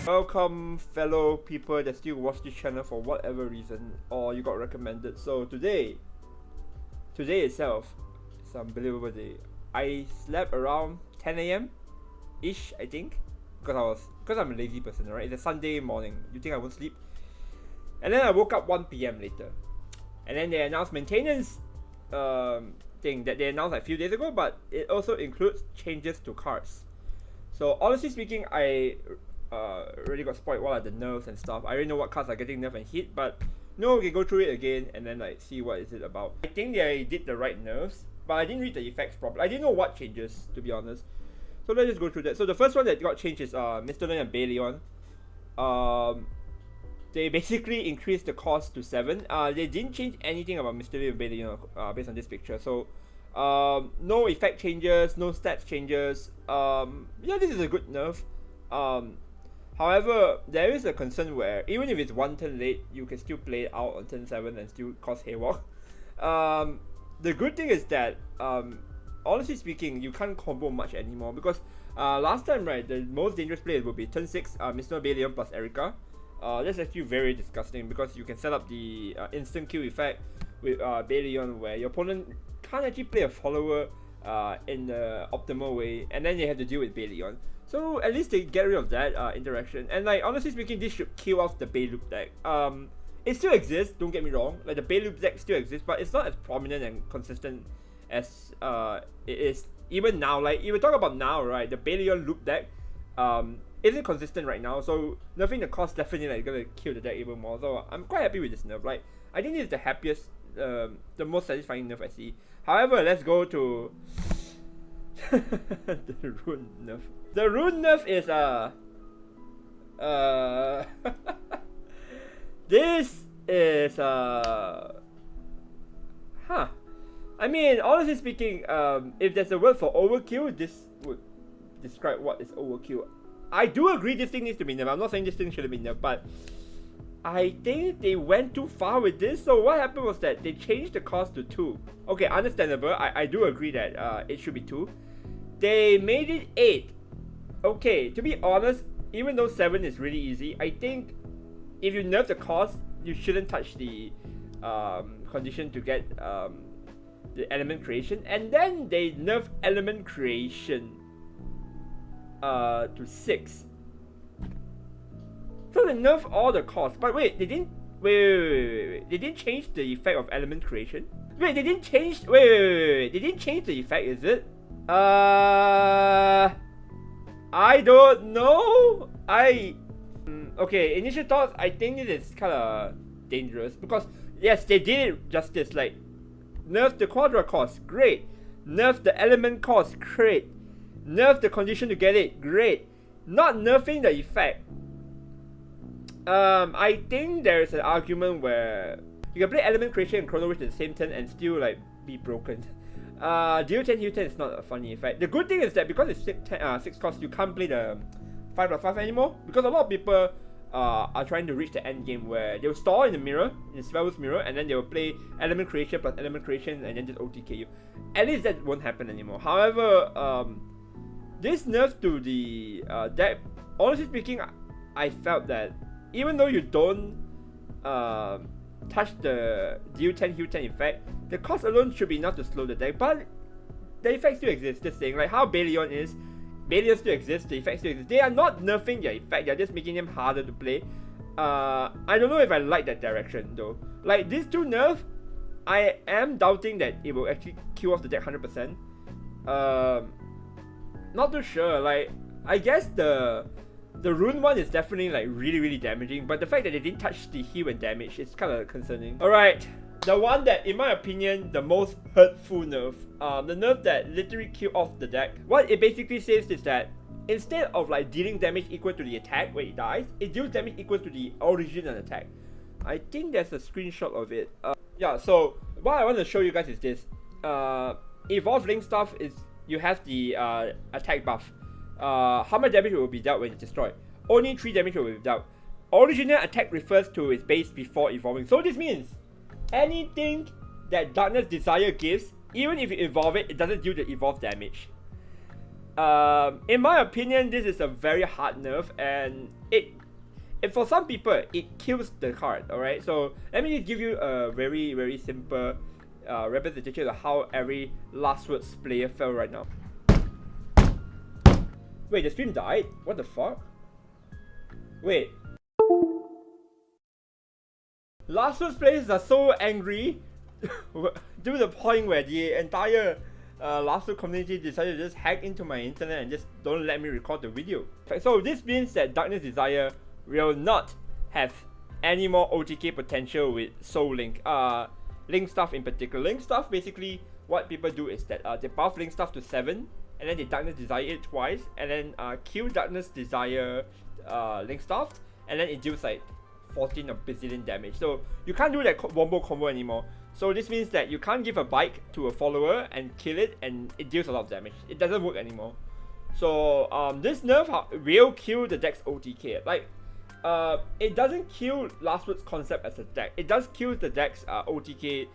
Welcome, fellow people that still watch this channel for whatever reason, or you got recommended. So today itself, it's an unbelievable day. I slept around 10 AM ish, I think, because I'm a lazy person, right? It's a Sunday morning. You think I won't sleep? And then I woke up 1 PM later, and then they announced maintenance thing that they announced like a few days ago, but it also includes changes to cards. So honestly speaking, I really got spoiled what are the nerfs and stuff. I already know what cards are getting nerfed and hit, but no, we can go through it again and then like see what is it about. I think they did the right nerfs, but I didn't read the effects properly. I didn't know what changes, to be honest. So let's just go through that. So the first one that got changed is Mr. Leon and Baleon. They basically increased the cost to 7. They didn't change anything about Mr. Leon and Baleon based on this picture. So no effect changes, no stats changes. Yeah, this is a good nerf. However, there is a concern where even if it's 1 turn late, you can still play it out on turn 7 and still cause haywalk. The good thing is that, honestly speaking, you can't combo much anymore because last time, right, the most dangerous play would be turn 6, Mr. Baleon plus Erica. That's actually very disgusting because you can set up the instant kill effect with Baleon where your opponent can't actually play a follower in the optimal way, and then they have to deal with Baleon. So at least they get rid of that interaction. And like honestly speaking, this should kill off the Bay Loop deck. It still exists, don't get me wrong. Like the Bay Loop deck still exists, but it's not as prominent and consistent as it is even now. Like if we talk about now, right, the Baleon Loop deck isn't consistent right now. So nerfing the cost definitely like gonna kill the deck even more. So I'm quite happy with this nerf. Like I think this is the happiest, the most satisfying nerf I see. However, let's go to the Rune nerf. The Rune nerf is this is I mean, honestly speaking, if there's a word for overkill, this would describe what is overkill. I do agree this thing needs to be nerfed. I'm not saying this thing shouldn't be nerfed, but I think they went too far with this. So what happened was that they changed the cost to 2. Okay, understandable. I do agree that it should be 2. They made it 8. Okay, to be honest, even though 7 is really easy, I think if you nerf the cost, you shouldn't touch the condition to get the element creation. And then they nerf element creation to 6. So they nerf all the costs. But wait, they didn't. Wait. They didn't change the effect of element creation. Wait, they didn't change. Wait. They didn't change the effect, is it? I don't know. Okay, initial thoughts, I think it is kind of dangerous because yes, they did it justice. Like nerf the quadra cost, great. Nerf the element cost, great. Nerf the condition to get it, great. Not nerfing the effect. I think there's an argument where you can play element creation and chrono witch at the same turn and still like be broken. Deal 10 heal 10 is not a funny effect. The good thing is that because it's 6 cost, you can't play the 5+5 anymore because a lot of people are trying to reach the end game where they'll stall in the mirror, in Spell's mirror, and then they'll play element creation plus element creation and then just OTK you. At least that won't happen anymore. However, this nerf to the deck, honestly speaking, I felt that even though you don't touch the deal 10 heal 10 effect, the cost alone should be enough to slow the deck, but the effect still exists. This thing, like how Baleon is, Baleon still exists, the effect still exists. They are not nerfing their effect, they are just making them harder to play. I don't know if I like that direction though. Like these 2 nerfs, I am doubting that it will actually kill off the deck 100%. Not too sure. Like I guess the Rune one is definitely like really damaging, but the fact that they didn't touch the heal and damage is kind of concerning. Alright, the one that in my opinion the most hurtful nerf, the nerf that literally killed off the deck. What it basically says is that instead of like dealing damage equal to the attack when it dies, it deals damage equal to the original attack. I think there's a screenshot of it. Yeah, so what I want to show you guys is this. Evolve Link stuff is you have the attack buff. How much damage will be dealt when it's destroyed? Only 3 damage will be dealt. Original attack refers to its base before evolving. So this means anything that Darkness Desire gives, even if you evolve it, it doesn't deal the evolve damage. In my opinion, this is a very hard nerf, and for some people, it kills the card, alright? So, let me give you a very, very simple representation of how every Last Words player felt right now. Wait, the stream died? What the fuck? Wait. Last Words players are so angry to the point where the entire Last Words community decided to just hack into my internet and just don't let me record the video. So this means that Darkness Desire will not have any more OTK potential with Soul Link. Link Stuff in particular. Link Stuff, basically what people do is that they buff Link Stuff to 7 and then they Darkness Desire it twice and then kill Darkness Desire Link Stuff and then it deals like 14 or bazillion damage. So you can't do that wombo combo anymore. So this means that you can't give a bike to a follower and kill it and it deals a lot of damage. It doesn't work anymore. So this nerf will kill the deck's OTK. Like it doesn't kill Last Words concept as a deck. It does kill the deck's OTK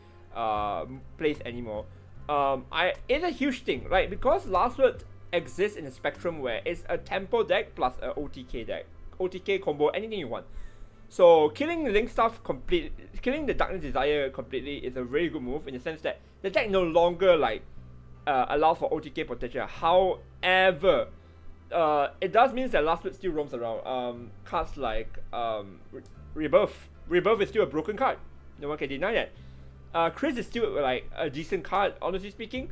place anymore. It's a huge thing, right? Because Last Words exists in a spectrum where it's a tempo deck plus a OTK deck. OTK combo, anything you want. So killing Link Stuff killing the Darkness Desire completely is a very good move in the sense that the deck no longer like allows for OTK potential. However, it does mean that Last Words still roams around. Cards like Rebirth. Rebirth is still a broken card. No one can deny that. Chris is still like a decent card, honestly speaking.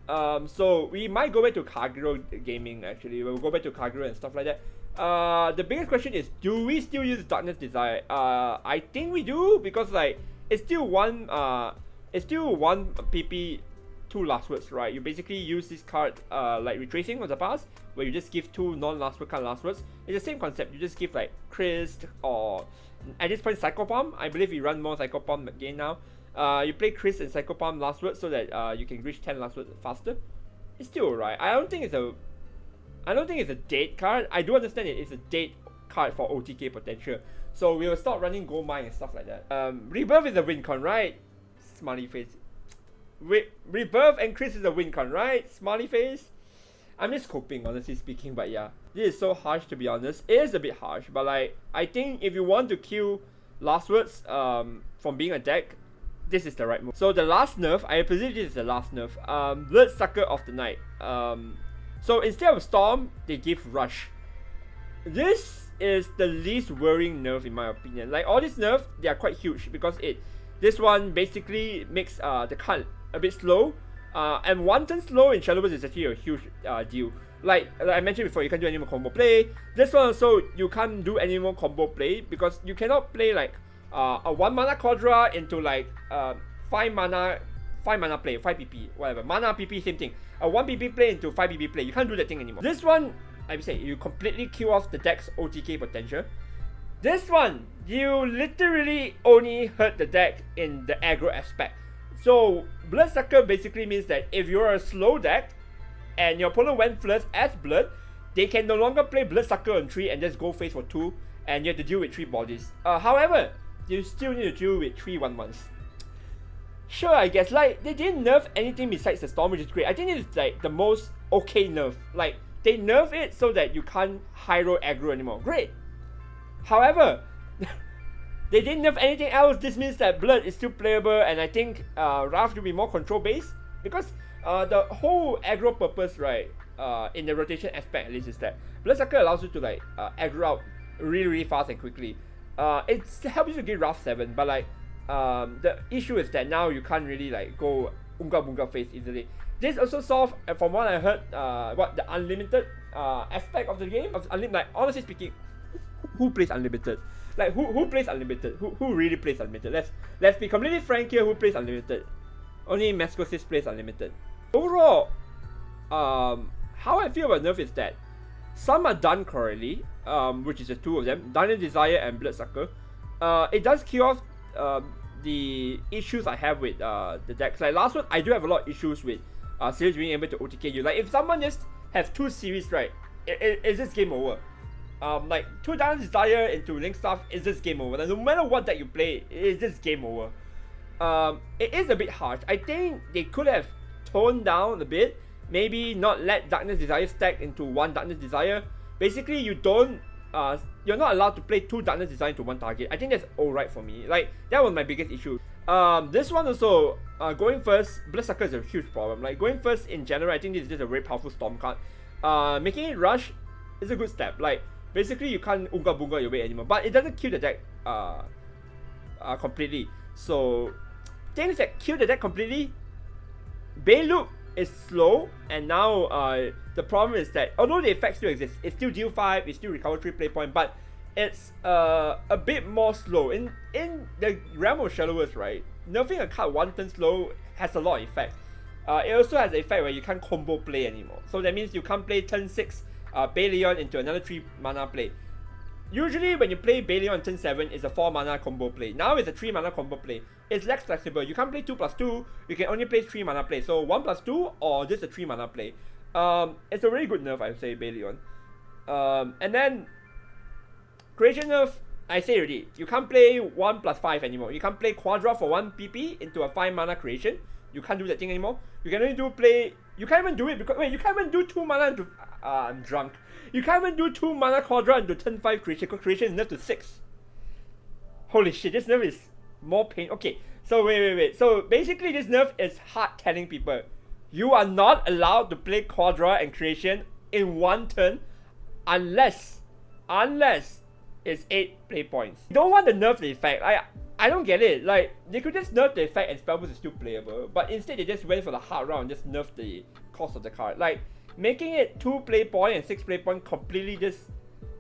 So we might go back to Kagero gaming actually. We'll go back to Kagero and stuff like that. The biggest question is, do we still use Darkness Desire? I think we do, because like it's still one PP, 2 Last Words, right? You basically use this card like Retracing of the past, where you just give 2 non-Last Word card Last Words. It's the same concept. You just give like Chris or at this point Psychopalm. I believe we run more Psychopalm again now. You play Chris and Psychopalm Last Words so that you can reach 10 Last Words faster. It's still alright. I don't think it's a dead card. I do understand it's a dead card for OTK potential. So we will start running Gold Mine and stuff like that. Rebirth is a win con, right? Smiley face. Rebirth and Chris is a win con, right? Smiley face. I'm just coping, honestly speaking, but yeah. This is so harsh, to be honest. It is a bit harsh, but like, I think if you want to kill Last Words from being a deck, this is the right move. So the last nerf, I believe this is the last nerf. Bloodsucker of the Night. So instead of Storm, they give Rush. This is the least worrying nerf in my opinion. Like all these nerfs, they are quite huge because this one basically makes the card a bit slow. And 1 turn slow in Shadowverse is actually a huge deal. Like I mentioned before, you can't do any more combo play. This one also, you can't do any more combo play because you cannot play like a 1 mana Quadra into like 5 mana play, 5 PP, whatever. Mana PP, same thing. A 1 PP play into 5 PP play. You can't do that thing anymore. This one, I would say, you completely kill off the deck's OTK potential. This one, you literally only hurt the deck in the aggro aspect. So, Bloodsucker basically means that if you're a slow deck, and your opponent went first as Blood, they can no longer play Bloodsucker on 3 and just go face for 2, and you have to deal with 3 bodies. However, you still need to deal with 3 1/1s. Sure, I guess, like, they didn't nerf anything besides the Storm, which is great. I think it's like the most okay nerf. Like, they nerf it so that you can't high-roll aggro anymore. Great! However, they didn't nerf anything else. This means that Blood is still playable, and I think Wrath will be more control-based. Because the whole aggro purpose, right, in the rotation aspect at least, is that Bloodsucker allows you to like aggro out really fast and quickly. It helps you to get Wrath 7, but like, the issue is that now you can't really like go Unga Bunga face easily. This also solves, from what I heard, what the unlimited aspect of the game. Like honestly speaking, who plays unlimited? Like who plays unlimited? Who really plays unlimited? Let's be completely frank here. Who plays unlimited? Only Mascosis plays unlimited. Overall, how I feel about nerf is that some are done correctly, which is the 2 of them, Darkness Desire and Bloodsucker. It does kill off the issues I have with the decks. Like last one, I do have a lot of issues with series being able to OTK you. Like if someone just have 2 series, right, it's just game over. Like 2 Darkness Desire into Link Stuff is just game over. Like, no matter what deck you play, it's just game over. It is a bit harsh. I think they could have toned down a bit maybe not let Darkness Desire stack into one Darkness Desire. Basically, you don't, you're not allowed to play 2 Darkness Desire into one target. I think that's alright for me. Like, that was my biggest issue. This one also, going first, Bloodsucker is a huge problem. Like, going first in general, I think this is just a very powerful Storm card. Making it rush is a good step. Like, basically, you can't Unga Bunga your way anymore. But it doesn't kill the deck completely. So, things that kill the deck completely, Bay Loop is slow, and now the problem is that although the effect still exists, it's still deal 5, it's still recover 3 play point, but it's a bit more slow. In the realm of Shadowverse, right, nerfing a card 1 turn slow has a lot of effect. It also has the effect where you can't combo play anymore. So that means you can't play turn 6 Baleon into another 3 mana play. Usually when you play Baleon on turn 7, it's a 4 mana combo play. Now it's a 3 mana combo play. It's less flexible. You can't play 2+2, you can only play 3 mana play. So 1+2 or just a 3 mana play. It's a really good nerf, I would say, Baleon. And then Creation nerf, I say already, you can't play 1+5 anymore. You can't play Quadra for 1 PP into a 5 mana creation. You can't do that thing anymore. You can only do you can't even do it because, wait, you can't even do 2 mana into, I'm drunk. You can't even do 2 mana Quadra into turn 5 creation, because creation is nerfed to 6. Holy shit, this nerf is more pain. Okay, so wait. So basically this nerf is hard telling people, you are not allowed to play Quadra and creation in 1 turn unless it's 8 play points. You don't want to nerf the effect. I don't get it. Like, they could just nerf the effect and Spellboost is still playable, but instead they just went for the hard round and just nerf the cost of the card. Like, making it 2 play point and 6 play point completely just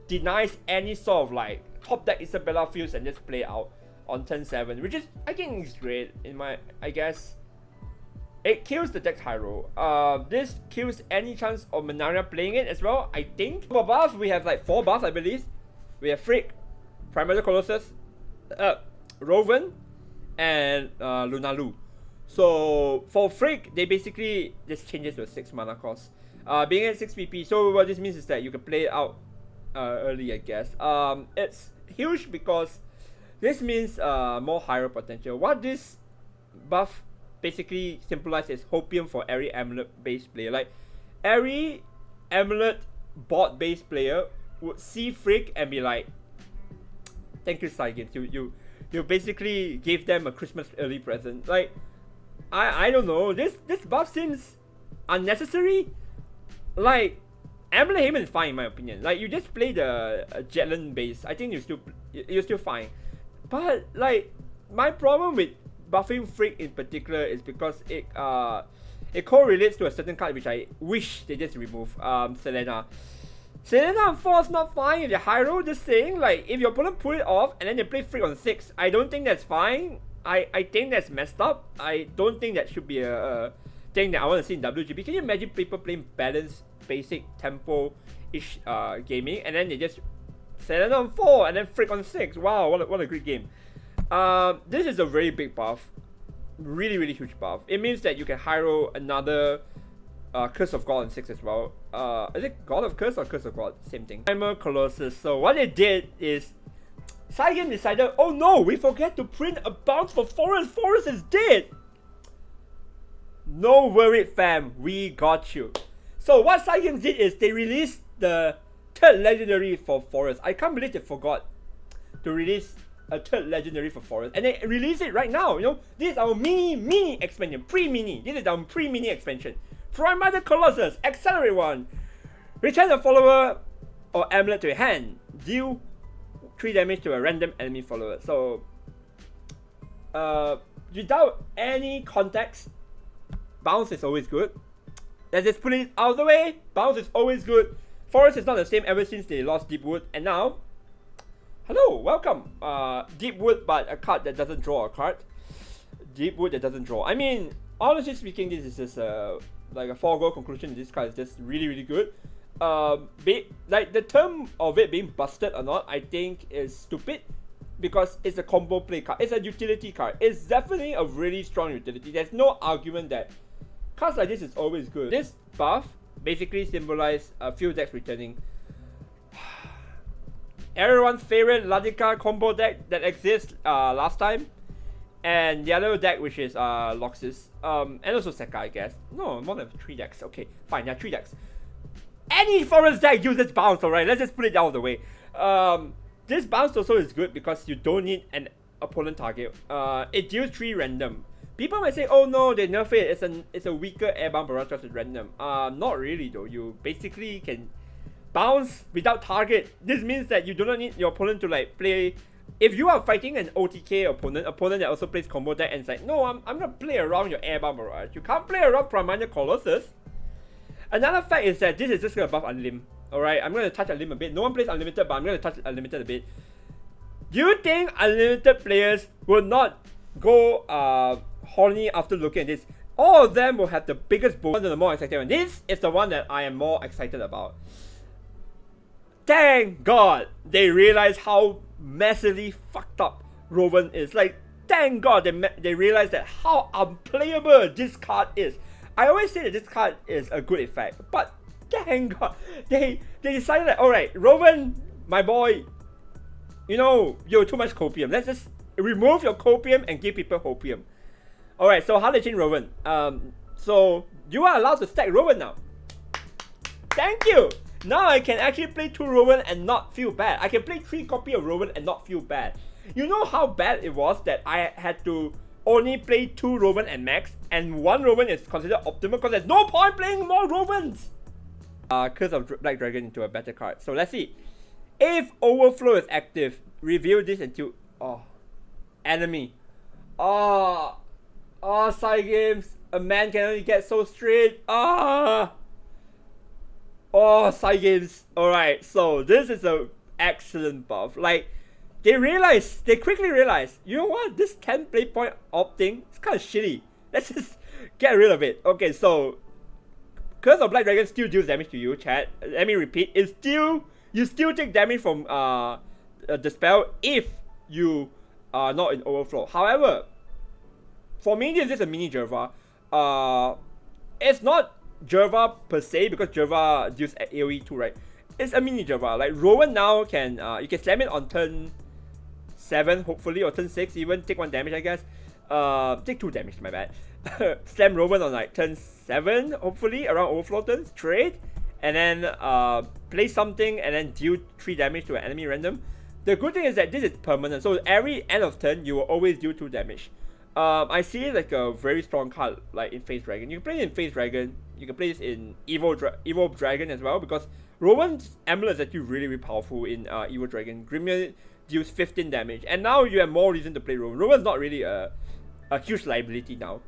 denies any sort of like top deck Isabella feels and just play out on turn 7, which is, I think, is great in my, I guess. It kills the deck Tyro. This kills any chance of Manaria playing it as well, I think. For buffs, we have like 4 buffs, I believe. We have Freak, Primordial Colossus, Roven, and Lunalu. So for Freak, they basically just changes to a 6 mana cost. Being at 6 PP, so what this means is that you can play it out early, I guess. It's huge because this means more hero potential. What this buff basically symbolizes is hopium for every amulet based player. Like, every amulet bot based player would see Freak and be like, thank you, Saigens. You basically gave them a Christmas early present. Like, I don't know. This buff seems unnecessary. Like, Amulet Haven is fine in my opinion. Like, you just play the Jetland base, I think you're still fine. But like, my problem with buffing Freak in particular is because it correlates to a certain card which I wish they just remove. Selena on 4 is not fine if you're high roll. Just saying, like, if your opponent pull it off and then they play Freak on 6, I don't think that's fine. I think that's messed up. I don't think that should be a thing that I want to see in WGB. Can you imagine people playing balanced, basic, tempo-ish gaming, and then they just Selena on 4 and then Freak on 6? Wow, what a great game. This is a very big buff. Really huge buff. It means that you can high roll another Curse of God on 6 as well. Is it God of Curse or Curse of God? Same thing. Primal Colossus. So what they did is Saigen decided, oh no, we forget to print a bounce for Forest. Forest is dead. No worry, fam, we got you. So what Saigen did is they released the 3rd legendary for Forest. I can't believe they forgot to release a 3rd legendary for Forest, and they release it right now. You know, this is our mini expansion, pre-mini. This is our pre-mini expansion. Primal Colossus, Accelerate 1. Return a follower or amulet to your hand. Deal 3 damage to a random enemy follower. So, without any context, bounce is always good. Let's just put it out of the way. Bounce is always good. Forest is not the same ever since they lost Deepwood, and now, hello, welcome. Deepwood, but a card that doesn't draw a card. Deepwood that doesn't draw. I mean, honestly speaking, this is just like a foregone conclusion. This card is just really good. Like, the term of it being busted or not, I think is stupid, because it's a combo play card. It's a utility card. It's definitely a really strong utility. There's no argument that cards like this is always good. This buff basically symbolizes a few decks returning. Everyone's favorite Ladika combo deck that exists last time. And the other deck, which is Loxus, and also Sekka, I guess. No, more than 3 decks. Okay, fine, yeah, 3 decks. Any forest deck uses bounce, alright? Let's just put it out of the way. This bounce also is good because you don't need an opponent target. It deals 3 random. People might say, oh no, they nerf it. It's a weaker airbound barrage because it's random. Not really though. You basically can bounce without target. This means that you do not need your opponent to like play. If you are fighting an OTK opponent that also plays combo deck and it's like, no, I'm gonna play around your airbound barrage. You can't play around Primordial Colossus. Another fact is that this is just gonna buff Unlim. Alright, I'm gonna touch Unlim a bit. No one plays Unlimited, but I'm gonna touch Unlimited a bit. Do you think Unlimited players will not go horny after looking at this? All of them will have the biggest bonus and the more excited one. This is the one that I am more excited about. Thank God they realized how massively fucked up Rowan is. Like, thank God they realized that how unplayable this card is. I always say that this card is a good effect, but thank God they decided that, alright, Rowan, my boy, you know, you're too much copium. Let's just remove your copium and give people hopium. Alright, so how they change Rowan? So you are allowed to stack Rowan now. Thank you! Now I can actually play 2 Rowan and not feel bad. I can play 3 copy of Rowan and not feel bad. You know how bad it was that I had to only play 2 Rowan and max, and 1 Rowan is considered optimal because there's no point playing more Rowans! Curse of Black Dragon into a better card. So let's see. If Overflow is active, reveal this until... Oh. Enemy. Oh. Oh, side games. A man can only get so straight. Ah. Oh, side games. Alright, so this is an excellent buff. Like, they quickly realized, you know what? This 10 play point op thing is kind of shitty. Let's just get rid of it. Okay, so Curse of Black Dragon still deals damage to you, chat. Let me repeat. You still take damage from the spell if you are not in Overflow. However, for me, this is a mini Jerva. It's not Jerva per se because Jerva deals AoE too, right? It's a mini Jerva. Like Rowan now can you can slam it on turn 7 hopefully, or turn 6 even, take 1 damage I guess. Take 2 damage, my bad. Slam Rowan on like turn 7 hopefully, around Overflow turns, trade, and then play something and then deal 3 damage to an enemy random. The good thing is that this is permanent, so every end of turn you will always deal 2 damage. I see it like a very strong card, like in Phase Dragon. You can play it in Phase Dragon. You can play this in Evo Dragon as well, because Rowan's Amulet is actually really, really powerful in Evo Dragon. Grimir deals 15 damage, and now you have more reason to play Rowan. Rowan's not really a huge liability now.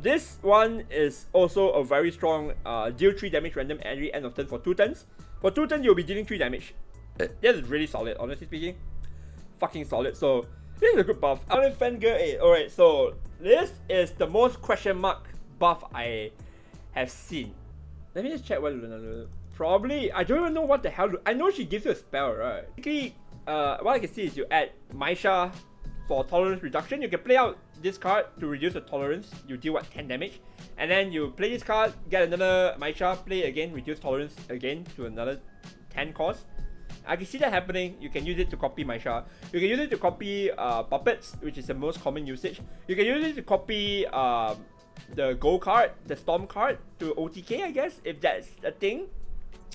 This one is also a very strong deal 3 damage random every end of turn for 2 turns. For 2 turns, you'll be dealing 3 damage. This is really solid, honestly speaking. Fucking solid. So this is a good buff. Fangirl 8. Alright, so this is the most question mark buff I have seen. Let me just check what Luna. Probably, I don't even know what the hell. I know she gives you a spell, right? Basically, what I can see is you add Maisha for tolerance reduction. You can play out this card to reduce the tolerance. You deal what, 10 damage, and then you play this card, get another Maisha, play again, reduce tolerance again to another 10 cost. I can see that happening. You can use it to copy Maisha. You can use it to copy puppets, which is the most common usage. You can use it to copy the Gold card, the Storm card, to OTK, I guess, if that's a thing.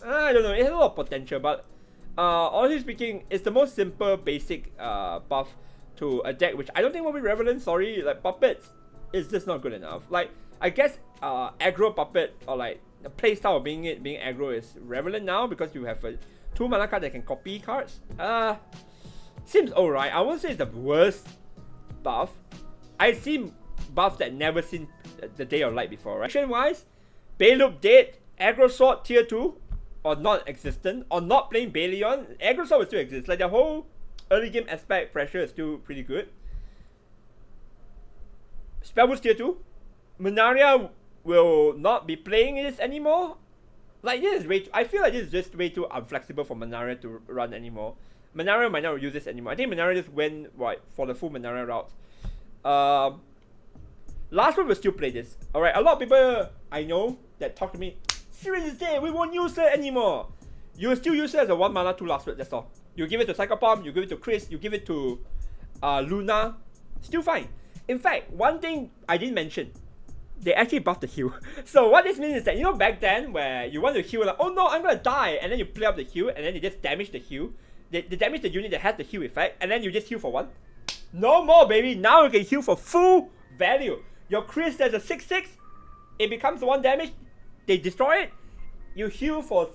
I don't know, it has a lot of potential, but honestly speaking, it's the most simple, basic buff to a deck which I don't think will be relevant. Sorry, like puppets is just not good enough. Like, I guess aggro puppet, or like the playstyle of being aggro is relevant now because you have a 2 mana card that can copy cards. Seems alright. I won't say it's the worst buff. I've seen buffs that never seen the day of light before, right? Action wise, Bayloop dead, aggro sword tier 2, or non-existent, or not playing Baleon, aggro sword will still exist. Like the whole early game aspect pressure is still pretty good. Spellboost tier 2, Munaria will not be playing this anymore. Like this is way I feel like this is just way too unflexible for Munaria to run anymore. Munaria might not use this anymore. I think Munaria just went for the full Munaria route. Last one will still play this. Alright, a lot of people I know that talk to me, seriously, we won't use it anymore. You will still use it as a 1 mana 2 last word, that's all. You give it to Psychopomp, you give it to Chris, you give it to Luna, still fine. In fact, one thing I didn't mention, they actually buffed the heal. So what this means is that, you know, back then where you want to heal, like, oh no, I'm gonna die, and then you play up the heal, and then you just damage the heal. They damage the unit that has the heal effect, and then you just heal for 1. No more, baby. Now you can heal for full value. Your Chris has a 6/6, it becomes 1 damage. They destroy it. You heal for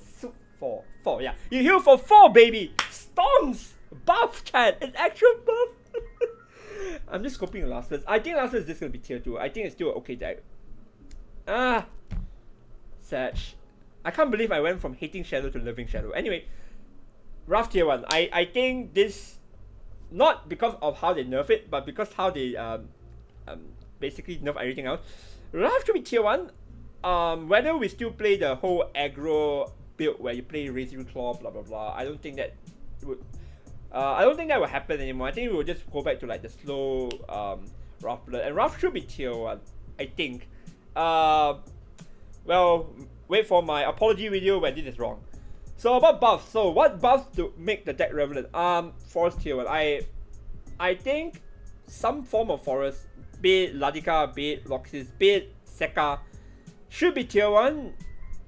4. Yeah, you heal for 4, baby. Storms buff, chat. It's actual buff. I'm just scoping last list. I think last list is just gonna be tier 2. I think it's still okay deck. Satch. I can't believe I went from hating Shadow to loving Shadow. Anyway, rough tier 1. I think this, not because of how they nerf it, but because how they basically nerf everything else. Rough should be tier 1. Whether we still play the whole aggro build where you play Razor Claw, blah blah blah, I don't think that would. I don't think that will happen anymore. I think we will just go back to like the slow rough blood, and rough should be tier 1. I think. Well, wait for my apology video when this is wrong. So about buffs. So what buffs to make the deck relevant? Forest tier 1. I think some form of forest, be it Ladika, be it Loxis, be it Sekka, should be tier 1.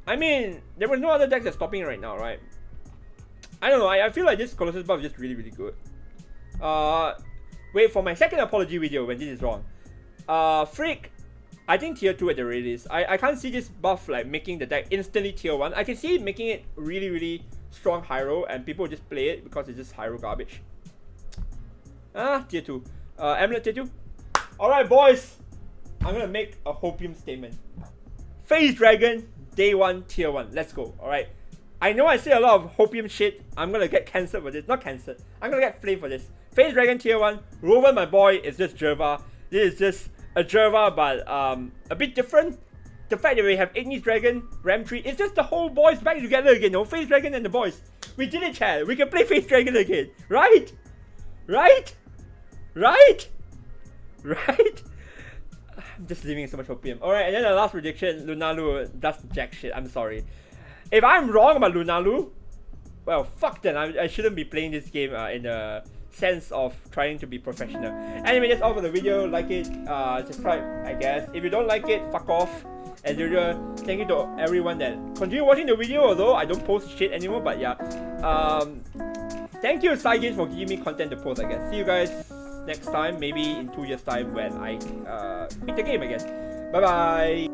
I mean, there were no other decks that's stopping it right now, right? I don't know, I feel like this Colossus buff is just really, really good. Wait for my second apology video when this is wrong. Freak, I think tier 2 at the release. I can't see this buff like making the deck instantly tier 1. I can see it making it really, really strong Hyro, and people just play it because it's just Hyro garbage. Tier 2. Amulet tier 2. Alright, boys. I'm gonna make a Hopium statement. Phase Dragon, day 1, tier 1. Let's go. Alright. I know I say a lot of Hopium shit. I'm gonna get cancelled for this. Not cancelled. I'm gonna get flamed for this. Phase Dragon tier 1. Rowan, my boy, is just Jerva. This is just a Jerva, but a bit different. The fact that we have Ignis Dragon, Ram Tree, it's just the whole boys back together again. No, Phase Dragon and the boys. We did it, chat. We can play Phase Dragon again. Right? Right? Right? Right? I'm just leaving so much Hopium. Alright, and then the last prediction, Lunalu does jack shit. I'm sorry. If I'm wrong about Lunalu, well, fuck then. I shouldn't be playing this game in the sense of trying to be professional. Anyway, that's all for the video. Like it, subscribe, I guess. If you don't like it, fuck off. As usual, thank you to everyone that continue watching the video, although I don't post shit anymore, but yeah. Thank you, Cygames, for giving me content to post, I guess. See you guys next time, maybe in 2 years' time when I beat the game again. Bye bye.